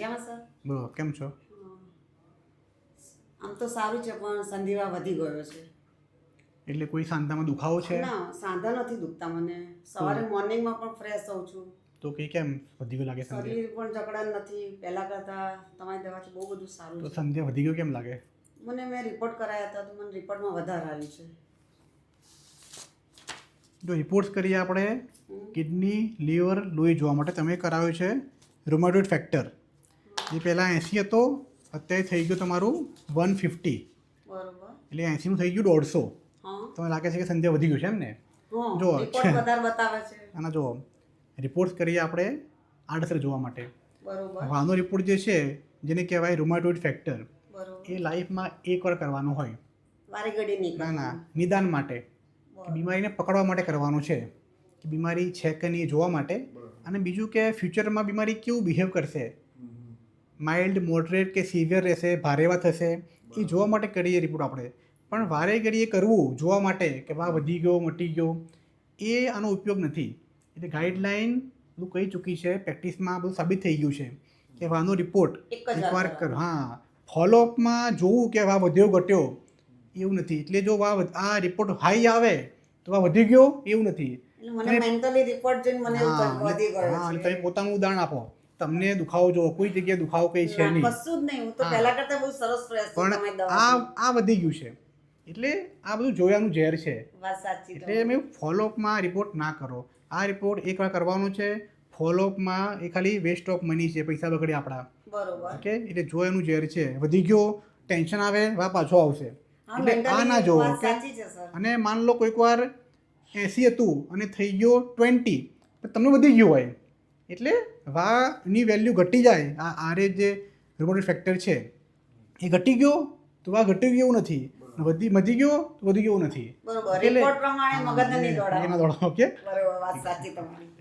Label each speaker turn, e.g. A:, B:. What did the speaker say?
A: મજામાં સર?
B: બોલો કેમ છો?
A: આમ તો સારું છે પણ સંધિવા વધી ગયો છે.
B: એટલે કોઈ સાંધામાં દુખાવો છે?
A: ના, સાંધા નથી દુખતા મને. સવારે મોર્નિંગમાં પણ ફ્રેશ હોઉં છું.
B: તો કે કેમ વધી ગયું લાગે સંધિયા?
A: શરીર પણ જકડાન નથી. પહેલાં કરતાં તમારી દવાથી બહુ બધું સારું
B: તો
A: છે.
B: સંધિયા વધી ગયો કેમ લાગે?
A: મેં રિપોર્ટ કરાયા હતા તો મને રિપોર્ટમાં વધારે આવ્યું છે.
B: જો રિપોર્ટ્સ કરીએ આપણે કિડની, લીવર, લોહી જોવા માટે તમે કરાવ્યું છે રૂમાટોઇડ ફેક્ટર. એ પહેલાં 80 હતો, અત્યારે થઈ ગયું તમારું 150.
A: બરોબર.
B: એટલે 80નું થઈ ગયું 150.
A: હા.
B: તમને લાગે છે કે સંધિયા વધી ગયું છે એમ ને? જો
A: રિપોર્ટ વધારે બતાવે છે.
B: આના જો રિપોર્ટ્સ કરીએ આપણે આડઅસર જોવા માટે.
A: બરોબર.
B: આનો રિપોર્ટ જે છે જેને કહેવાય રૂમાટોઇડ ફેક્ટર,
A: બરોબર.
B: એ લાઈફમાં એકવાર કરવાનો હોય.
A: વારે ઘડી નહીં
B: ના ના,
A: કરવાનું.
B: નિદાન માટે, કે બીમારીને પકડવા માટે કરવાનું છે, કે બીમારી છે કે નહીં એ જોવા માટે. અને બીજું કે ફ્યુચરમાં બીમારી કેવું બિહેવ કરશે, માઇલ્ડ, મોડરેટ કે સિવિયર રહેશે, ભારેવા થશે, એ જોવા માટે કરીએ રિપોર્ટ આપણે. પણ વારે ઘડીએ કરવું જોવા માટે કે વાહ વધી ગયો મટી ગયો, એ આનો ઉપયોગ નથી. એટલે ગાઈડલાઈન બધું કહી ચૂકી છે, પ્રેક્ટિસમાં બધું સાબિત થઈ ગયું છે કે વાનો રિપોર્ટ
A: એક જ વાર
B: એકવાર
A: કરવાનો.
B: હા, ફોલોઅપમાં જોવું કે વાહ વધ્યો ઘટ્યો એવું નથી. એટલે જો આ રિપોર્ટ હાઈ આવે તો આ વધી ગયો એવું નથી.
A: એટલે મને મેન્ટલી રિપોર્ટ જોઈને મને એવું થયું કે વધી ગયો
B: હા,
A: છે.
B: એટલે તમે પોતાનું ઉદાહરણ આપો. તમને દુખાવો જો કોઈ જગ્યાએ દુખાવો કંઈ છે
A: ના,
B: નહીં,
A: કશું જ નહીં. હું તો
B: હા.
A: પહેલા કરતાં બહુ સરસ ફ્રેશ છું
B: પણ
A: તમારી દવાથી.
B: આ વધી ગયું છે. એટલે આ બધું જોયાનું ઝેર છે.
A: વાત સાચી
B: એટલે મેં ફોલોઅપમાં રિપોર્ટ ના કરો. આ રિપોર્ટ એકવાર કરવાનો છે. ફોલોઅપમાં એ ખાલી વેસ્ટ ઓફ મની છે, પૈસા બગડે આપણા.
A: બરોબર.
B: ઓકે, એટલે જોયાનું ઝેર છે. વધી ગયો, ટેન્શન આવે, વા પાછો આવશે.
A: હા,
B: એટલે આ
A: mentally
B: ના જોવો.
A: વાત
B: ઓકે,
A: સાચી છે સર.
B: અને માન લો કોઈક વાર 80 હતું અને થઈ ગયો 20, તો તમને વધી ગયું હોય. એટલે વાની વેલ્યુ ઘટી જાય. આરે જે રૂમાટોઇડ ફેક્ટર છે એ ઘટી ગયો તો આ ઘટી ગયું એવું નથી, વધી ગયો તો વધી ગયું એવું નથી.
A: બરોબર.
B: એટલે
A: રિપોર્ટ પ્રમાણે મગજને નહીં
B: એના
A: દોડાવવાનું.
B: દોડાવો. ઓકે.
A: બરોબર, વાત સાચી તમારી.